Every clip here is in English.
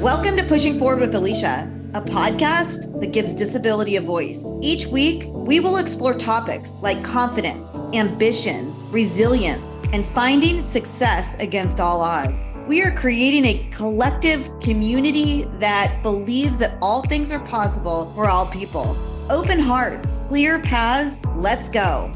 Welcome to Pushing Forward with Alicia, a podcast that gives disability a voice. Each week, we will explore topics like confidence, ambition, resilience, and finding success against all odds. We are creating a collective community that believes that all things are possible for all people. Open hearts, clear paths, let's go.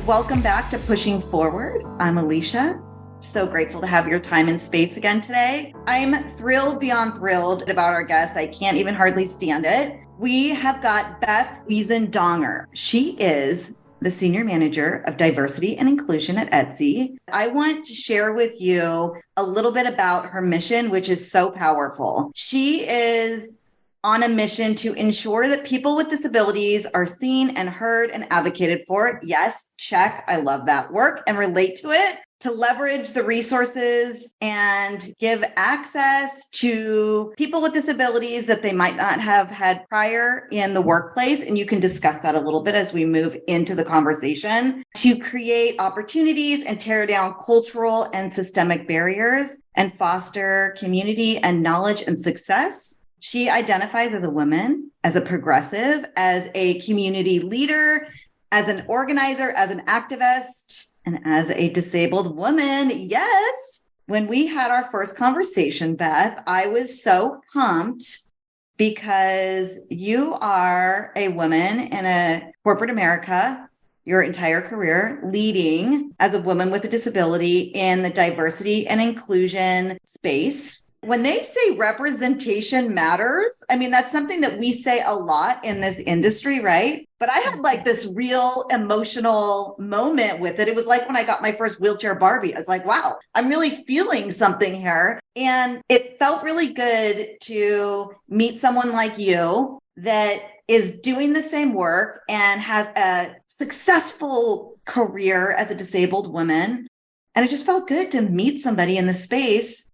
Welcome back to Pushing Forward. I'm Alicia. So grateful to have your time and space again today. I'm thrilled beyond thrilled about our guest. I can't even hardly stand it. We have got Beth Wiesendanger. She is the Senior Manager of Diversity and Inclusion at Etsy. I want to share with you a little bit about her mission, which is so powerful. She is on a mission to ensure that people with disabilities are seen and heard and advocated for. Yes, check. I love that work and relate to it. To leverage the resources and give access to people with disabilities that they might not have had prior in the workplace. And you can discuss that a little bit as we move into the conversation. To create opportunities and tear down cultural and systemic barriers and foster community and knowledge and success. She identifies as a woman, as a progressive, as a community leader, as an organizer, as an activist, and as a disabled woman. Yes. When we had our first conversation, Beth, I was so pumped because you are a woman in a corporate America, your entire career, leading as a woman with a disability in the diversity and inclusion space. When they say representation matters, I mean, that's something that we say a lot in this industry, right? But I had like this real emotional moment with it. It was like when I got my first wheelchair Barbie. I was like, wow, I'm really feeling something here. And it felt really good to meet someone like you that is doing the same work and has a successful career as a disabled woman. And it just felt good to meet somebody in the space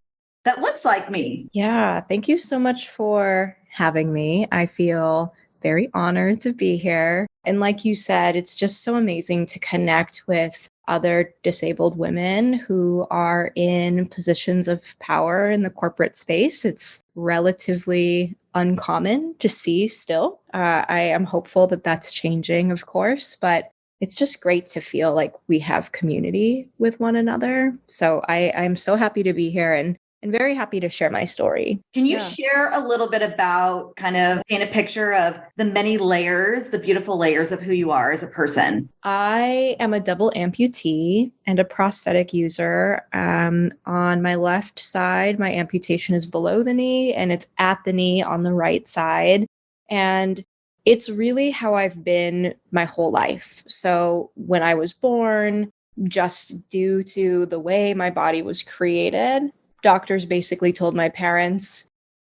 that looks like me. Yeah, thank you so much for having me. I feel very honored to be here. And like you said, it's just so amazing to connect with other disabled women who are in positions of power in the corporate space. It's relatively uncommon to see still. I am hopeful that that's changing, of course, but it's just great to feel like we have community with one another. So I'm so happy to be here and very happy to share my story. Can you share a little bit about kind of paint a picture of the many layers, the beautiful layers of who you are as a person? I am a double amputee and a prosthetic user. On my left side, my amputation is below the knee and it's at the knee on the right side. And it's really how I've been my whole life. So when I was born, just due to the way my body was created, doctors basically told my parents,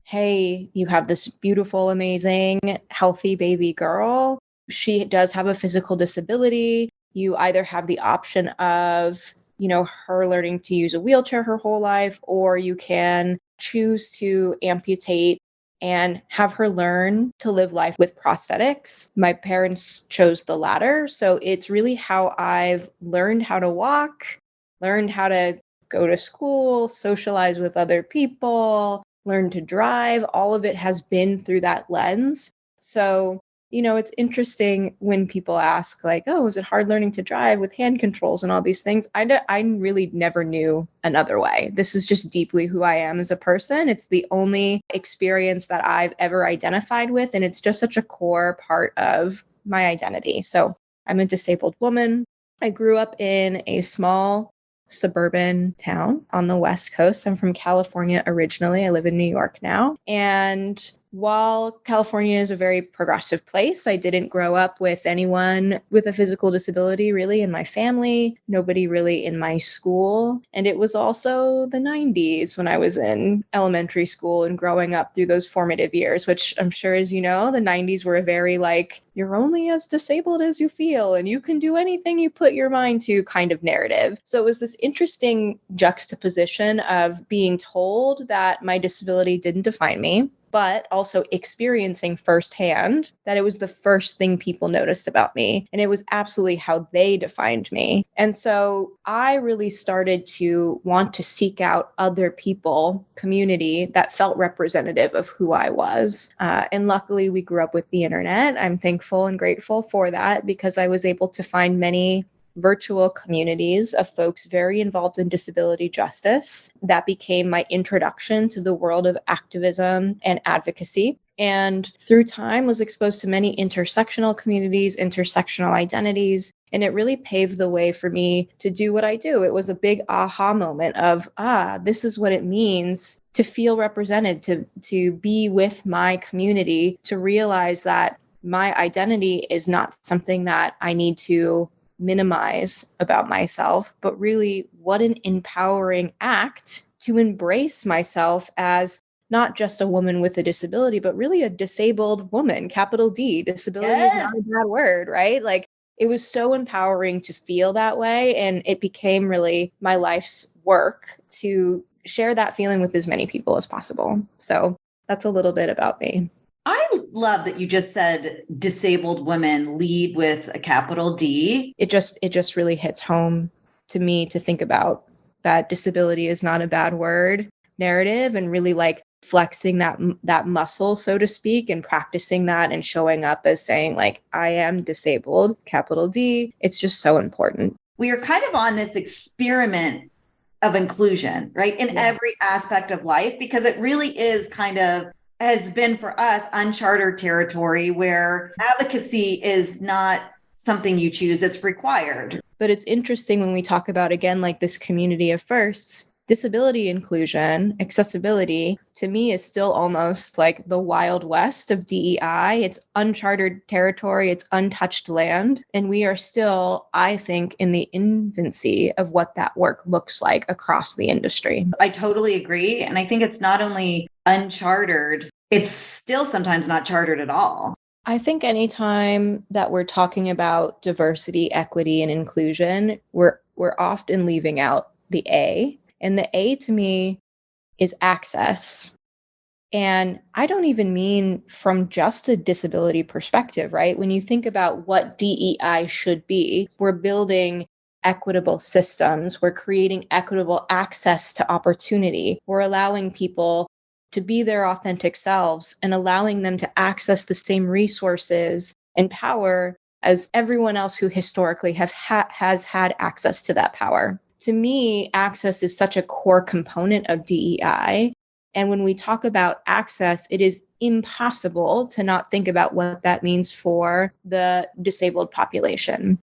hey, you have this beautiful, amazing, healthy baby girl. She does have a physical disability. You either have the option of, her learning to use a wheelchair her whole life, or you can choose to amputate and have her learn to live life with prosthetics. My parents chose the latter. So it's really how I've learned how to walk, learned how to go to school, socialize with other people, learn to drive. All of it has been through that lens. So, it's interesting when people ask like, oh, is it hard learning to drive with hand controls and all these things? I really never knew another way. This is just deeply who I am as a person. It's the only experience that I've ever identified with. And it's just such a core part of my identity. So I'm a disabled woman. I grew up in a small suburban town on the West Coast. I'm from California originally. I live in New York now. And while California is a very progressive place, I didn't grow up with anyone with a physical disability really in my family, nobody really in my school. And it was also the 90s when I was in elementary school and growing up through those formative years, which I'm sure, as you know, the 90s were a very like, you're only as disabled as you feel and you can do anything you put your mind to kind of narrative. So it was this interesting juxtaposition of being told that my disability didn't define me, but also experiencing firsthand that it was the first thing people noticed about me. And it was absolutely how they defined me. And so I really started to want to seek out other people, community that felt representative of who I was. And luckily, we grew up with the internet. I'm thankful and grateful for that because I was able to find many virtual communities of folks very involved in disability justice. That became my introduction to the world of activism and advocacy. And through time was exposed to many intersectional communities, intersectional identities, and it really paved the way for me to do what I do. It was a big aha moment of, this is what it means to feel represented, to be with my community, to realize that my identity is not something that I need to minimize about myself, but really what an empowering act to embrace myself as not just a woman with a disability, but really a disabled woman, capital D. Disability is not a bad word, right? Like it was so empowering to feel that way. And it became really my life's work to share that feeling with as many people as possible. So that's a little bit about me. I love that you just said disabled women lead with a capital D. It just really hits home to me to think about that disability is not a bad word narrative, and really like flexing that muscle, so to speak, and practicing that and showing up as saying like, I am disabled, capital D. It's just so important. We are kind of on this experiment of inclusion, right? In every aspect of life, because it really is kind of has been for us uncharted territory where advocacy is not something you choose, it's required. But it's interesting when we talk about, again, like this community of firsts, disability inclusion, accessibility, to me is still almost like the Wild West of DEI. It's uncharted territory, it's untouched land. And we are still, I think, in the infancy of what that work looks like across the industry. I totally agree. And I think it's not only uncharted, it's still sometimes not chartered at all. I think anytime that we're talking about diversity, equity, and inclusion, we're often leaving out the A. And the A to me is access. And I don't even mean from just a disability perspective, right? When you think about what DEI should be, we're building equitable systems. We're creating equitable access to opportunity. We're allowing people to be their authentic selves and allowing them to access the same resources and power as everyone else who historically has had access to that power. To me, access is such a core component of DEI. And when we talk about access, it is impossible to not think about what that means for the disabled population.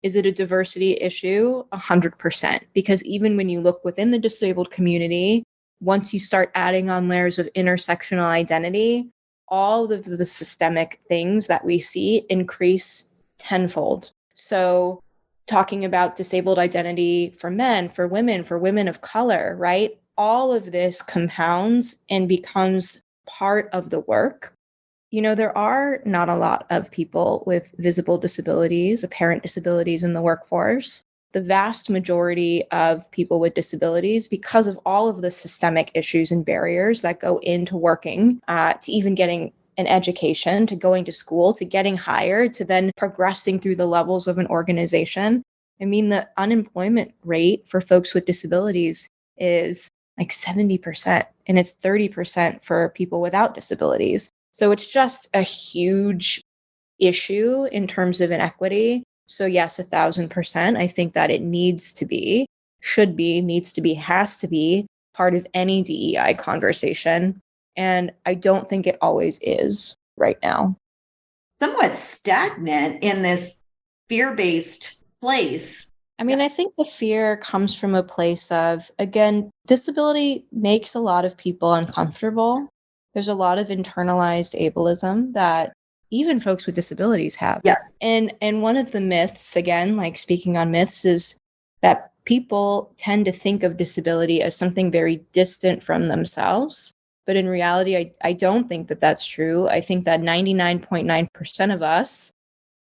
Is it a diversity issue? 100%. Because even when you look within the disabled community, once you start adding on layers of intersectional identity, all of the systemic things that we see increase tenfold. So talking about disabled identity for men, for women of color, right? All of this compounds and becomes part of the work. You know, there are not a lot of people with visible disabilities, apparent disabilities in the workforce. The vast majority of people with disabilities, because of all of the systemic issues and barriers that go into working, to even getting an education, to going to school, to getting hired, to then progressing through the levels of an organization. I mean, the unemployment rate for folks with disabilities is like 70%, and it's 30% for people without disabilities. So it's just a huge issue in terms of inequity. So yes, 1,000%. I think that it needs to be, should be, needs to be, has to be part of any DEI conversation. And I don't think it always is right now. Somewhat stagnant in this fear-based place. I mean, I think the fear comes from a place of, again, disability makes a lot of people uncomfortable. There's a lot of internalized ableism that even folks with disabilities have. Yes. And one of the myths, again, like speaking on myths, is that people tend to think of disability as something very distant from themselves. But in reality, I don't think that that's true. I think that 99.9% of us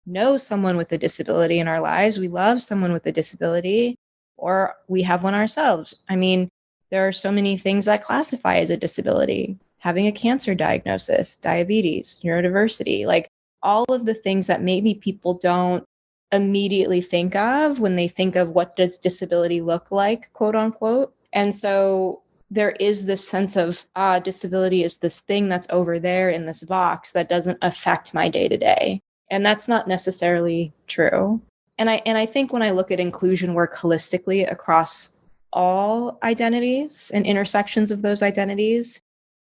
know someone with a disability in our lives. We love someone with a disability, or we have one ourselves. I mean, there are so many things that classify as a disability. having a cancer diagnosis, diabetes, neurodiversity, like all of the things that maybe people don't immediately think of when they think of what does disability look like, quote unquote. And so there is this sense of, disability is this thing that's over there in this box that doesn't affect my day to day. And that's not necessarily true. And I think when I look at inclusion work holistically across all identities and intersections of those identities,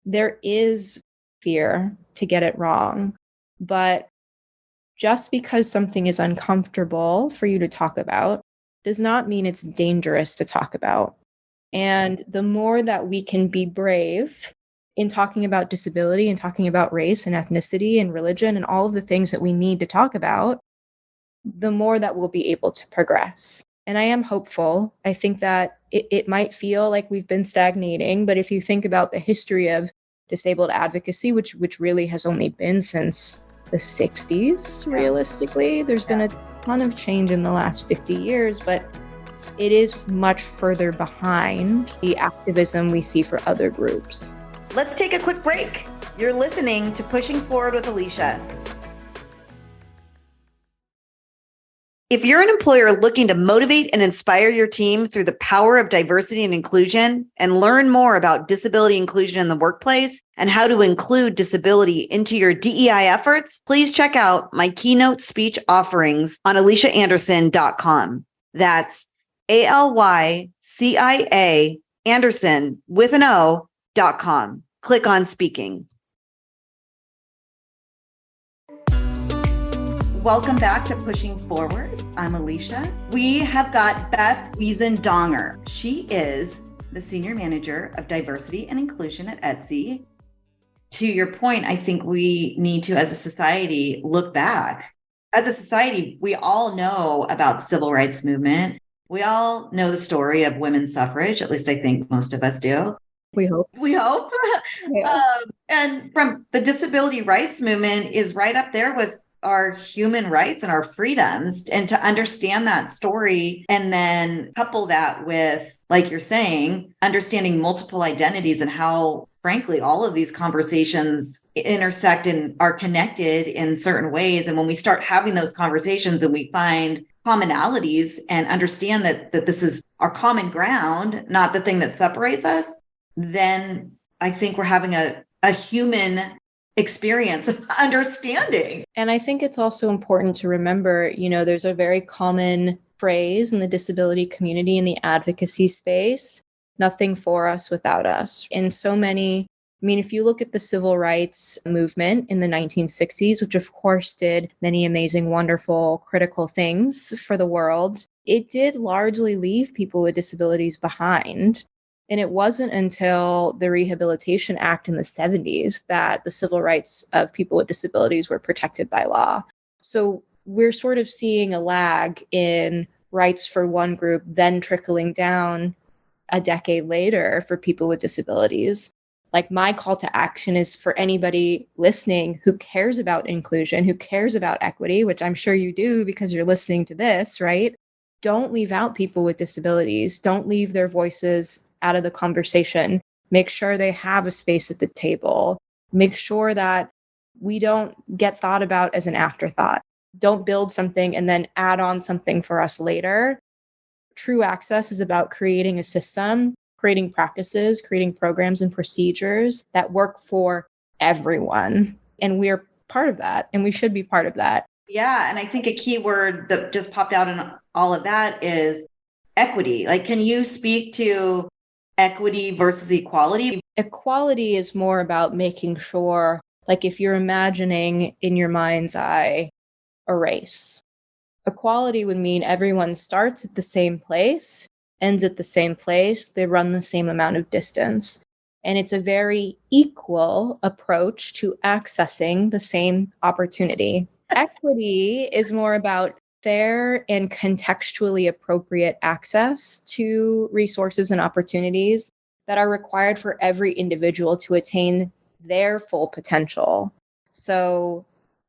there is fear to get it wrong. But just because something is uncomfortable for you to talk about does not mean it's dangerous to talk about. And the more that we can be brave in talking about disability and talking about race and ethnicity and religion and all of the things that we need to talk about, the more that we'll be able to progress. And I am hopeful. I think that it might feel like we've been stagnating, but if you think about the history of disabled advocacy, which really has only been since the 60s, realistically, there's been a ton of change in the last 50 years, but it is much further behind the activism we see for other groups. Let's take a quick break. You're listening to Pushing Forward with Alicia. If you're an employer looking to motivate and inspire your team through the power of diversity and inclusion and learn more about disability inclusion in the workplace and how to include disability into your DEI efforts, please check out my keynote speech offerings on aliciaanderson.com. That's ALYCIA Anderson with an O.com. Click on speaking. Welcome back to Pushing Forward. I'm Alicia. We have got Beth Wiesendanger. She is the Senior Manager of Diversity and Inclusion at Etsy. To your point, I think we need to, as a society, look back. As a society, we all know about the civil rights movement. We all know the story of women's suffrage. At least I think most of us do. We hope. Yeah. And from the disability rights movement is right up there with our human rights and our freedoms, and to understand that story and then couple that with, like you're saying, understanding multiple identities and how, frankly, all of these conversations intersect and are connected in certain ways. And when we start having those conversations and we find commonalities and understand that this is our common ground, not the thing that separates us, then I think we're having a human experience of understanding. And I think it's also important to remember, there's a very common phrase in the disability community in the advocacy space, nothing for us without us. And so many, if you look at the civil rights movement in the 1960s, which of course did many amazing, wonderful, critical things for the world, it did largely leave people with disabilities behind. And it wasn't until the Rehabilitation Act in the 70s that the civil rights of people with disabilities were protected by law. So we're sort of seeing a lag in rights for one group, then trickling down a decade later for people with disabilities. Like, my call to action is for anybody listening who cares about inclusion, who cares about equity, which I'm sure you do because you're listening to this, right? Don't leave out people with disabilities. Don't leave their voices out of the conversation. Make sure they have a space at the table. Make sure that we don't get thought about as an afterthought. Don't build something and then add on something for us later. True access is about creating a system, creating practices, creating programs and procedures that work for everyone. And we're part of that, and we should be part of that. Yeah. And I think a key word that just popped out in all of that is equity. Like, can you speak to equity versus equality? Equality is more about making sure, like, if you're imagining in your mind's eye a race, equality would mean everyone starts at the same place, ends at the same place, they run the same amount of distance. And it's a very equal approach to accessing the same opportunity. Equity is more about fair and contextually appropriate access to resources and opportunities that are required for every individual to attain their full potential. So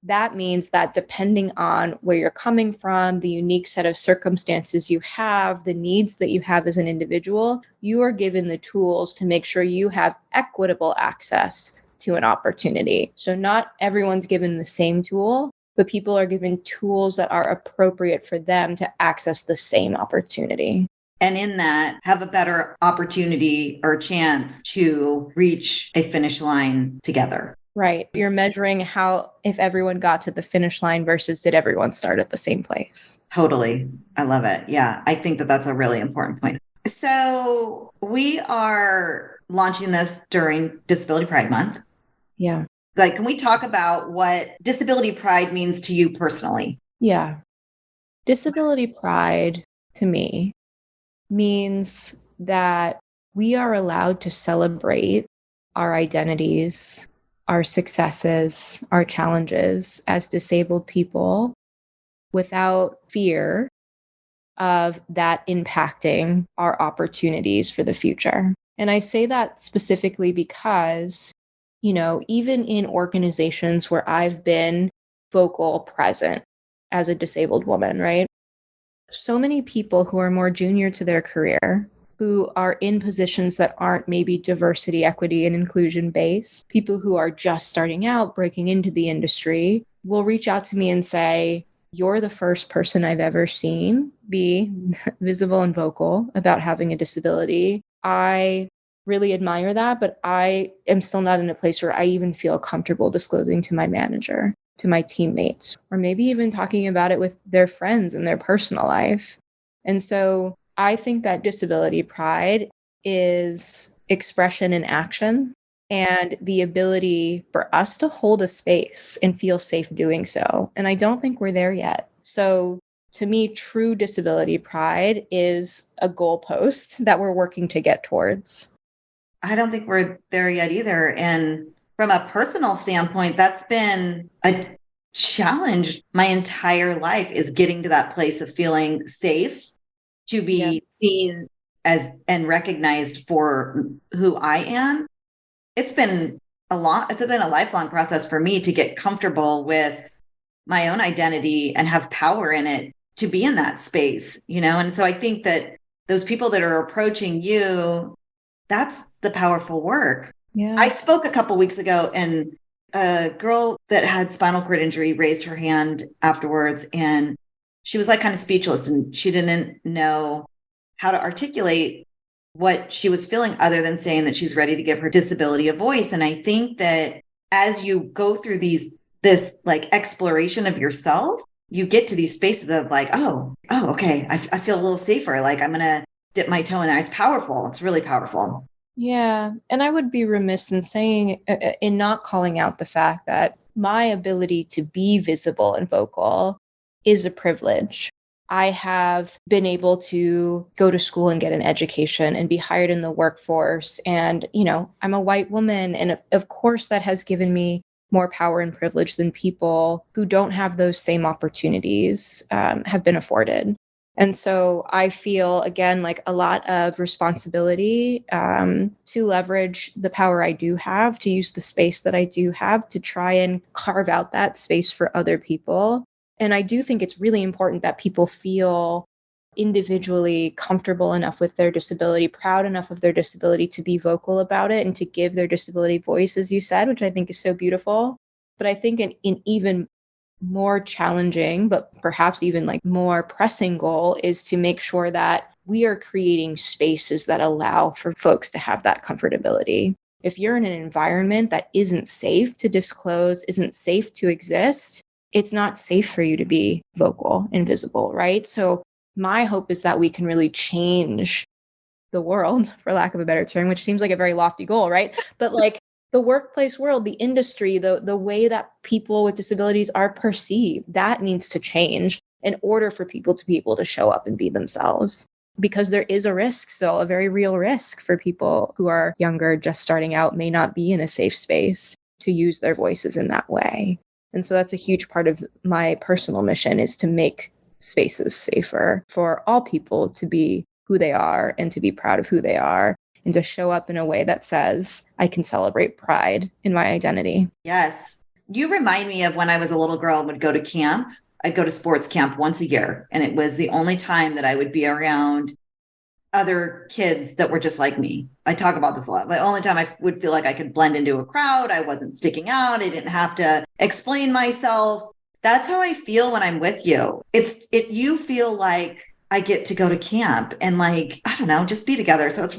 that means that depending on where you're coming from, the unique set of circumstances you have, the needs that you have as an individual, you are given the tools to make sure you have equitable access to an opportunity. So not everyone's given the same tool, but people are given tools that are appropriate for them to access the same opportunity. And in that, have a better opportunity or chance to reach a finish line together. Right. You're measuring how, if everyone got to the finish line versus did everyone start at the same place. Totally. I love it. Yeah. I think that that's a really important point. So we are launching this during Disability Pride Month. Yeah. Like, can we talk about what disability pride means to you personally? Yeah. Disability pride to me means that we are allowed to celebrate our identities, our successes, our challenges as disabled people without fear of that impacting our opportunities for the future. And I say that specifically because, even in organizations where I've been vocal present as a disabled woman, right? So many people who are more junior to their career, who are in positions that aren't maybe diversity, equity, and inclusion based, people who are just starting out, breaking into the industry, will reach out to me and say, you're the first person I've ever seen be visible and vocal about having a disability. I really admire that, but I am still not in a place where I even feel comfortable disclosing to my manager, to my teammates, or maybe even talking about it with their friends in their personal life. And so I think that disability pride is expression in action and the ability for us to hold a space and feel safe doing so. And I don't think we're there yet. So to me, true disability pride is a goalpost that we're working to get towards. I don't think we're there yet either. And from a personal standpoint, that's been a challenge my entire life, is getting to that place of feeling safe, to be seen as and recognized for who I am. It's been it's been a lifelong process for me to get comfortable with my own identity and have power in it, to be in that space, And so I think that those people that are approaching you, that's the powerful work. Yeah. I spoke a couple weeks ago, and a girl that had spinal cord injury raised her hand afterwards, and she was like kind of speechless, and she didn't know how to articulate what she was feeling other than saying that she's ready to give her disability a voice. And I think that as you go through this like exploration of yourself, you get to these spaces of like, oh, okay, I feel a little safer. Like, I'm going to dip my toe in there. It's powerful. It's really powerful. Yeah. And I would be remiss in saying, in not calling out the fact that my ability to be visible and vocal is a privilege. I have been able to go to school and get an education and be hired in the workforce. And, I'm a white woman. And of course, that has given me more power and privilege than people who don't have those same opportunities have been afforded. And so I feel, again, like a lot of responsibility to leverage the power I do have, to use the space that I do have to try and carve out that space for other people. And I do think it's really important that people feel individually comfortable enough with their disability, proud enough of their disability to be vocal about it and to give their disability voice, as you said, which I think is so beautiful. But I think an even more challenging, but perhaps even like more pressing goal is to make sure that we are creating spaces that allow for folks to have that comfortability. If you're in an environment that isn't safe to disclose, isn't safe to exist, it's not safe for you to be vocal and visible, right? So my hope is that we can really change the world, for lack of a better term, which seems like a very lofty goal, right? But like the workplace world, the industry, the way that people with disabilities are perceived, that needs to change in order for people to be able to show up and be themselves. Because there is a risk, still a very real risk, for people who are younger, just starting out, may not be in a safe space to use their voices in that way. And so that's a huge part of my personal mission, is to make spaces safer for all people to be who they are and to be proud of who they are, and to show up in a way that says, I can celebrate pride in my identity. Yes. You remind me of when I was a little girl and would go to camp. I'd go to sports camp once a year, and it was the only time that I would be around other kids that were just like me. I talk about this a lot. The only time I would feel like I could blend into a crowd, I wasn't sticking out, I didn't have to explain myself. That's how I feel when I'm with you. You feel like I get to go to camp and like, I don't know, just be together. So it's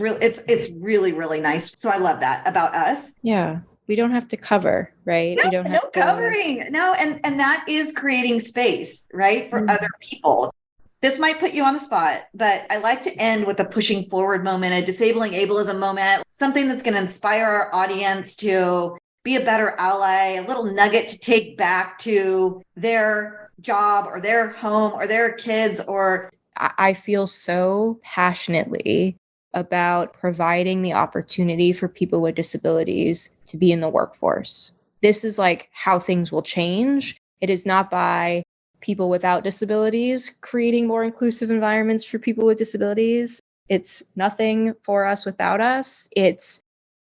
really, really nice. So I love that about us. Yeah. We don't have to cover, right? No, We don't have covering. No, and that is creating space, right, for other people. This might put you on the spot, but I like to end with a pushing forward moment, a disabling ableism moment, something that's going to inspire our audience to be a better ally, a little nugget to take back to their job or their home or their kids. Or I feel so passionately about providing the opportunity for people with disabilities to be in the workforce. This is like how things will change. It is not by people without disabilities creating more inclusive environments for people with disabilities. It's nothing for us without us. It's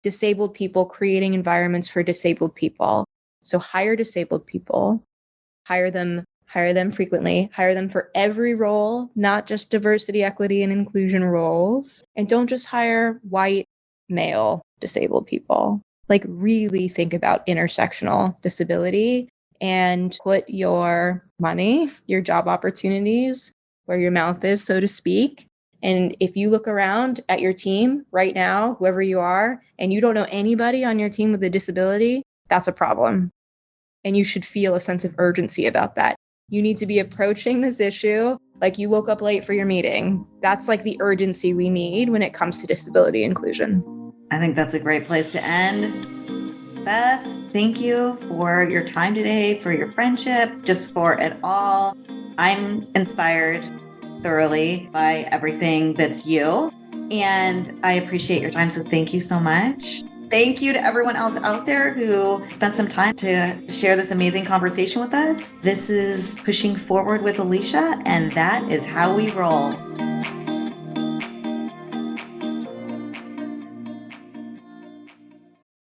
disabled people creating environments for disabled people. So hire disabled people, hire them frequently, hire them for every role, not just diversity, equity, and inclusion roles. And don't just hire white, male disabled people. Like really think about intersectional disability and put your money, your job opportunities where your mouth is, so to speak. And if you look around at your team right now, whoever you are, and you don't know anybody on your team with a disability, that's a problem. And you should feel a sense of urgency about that. You need to be approaching this issue like you woke up late for your meeting. That's like the urgency we need when it comes to disability inclusion. I think that's a great place to end. Beth, thank you for your time today, for your friendship, just for it all. I'm inspired thoroughly by everything that's you, and I appreciate your time. So thank you so much. Thank you to everyone else out there who spent some time to share this amazing conversation with us. This is Pushing Forward with Alicia, and that is how we roll.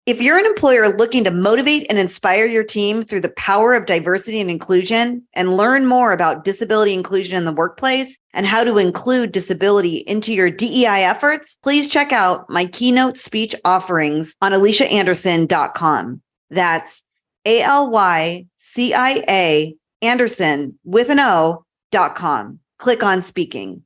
If you're an employer looking to motivate and inspire your team through the power of diversity and inclusion, and learn more about disability inclusion in the workplace and how to include disability into your DEI efforts, please check out my keynote speech offerings on aliciaanderson.com. That's ALYCIA Anderson with an O.com. Click on speaking.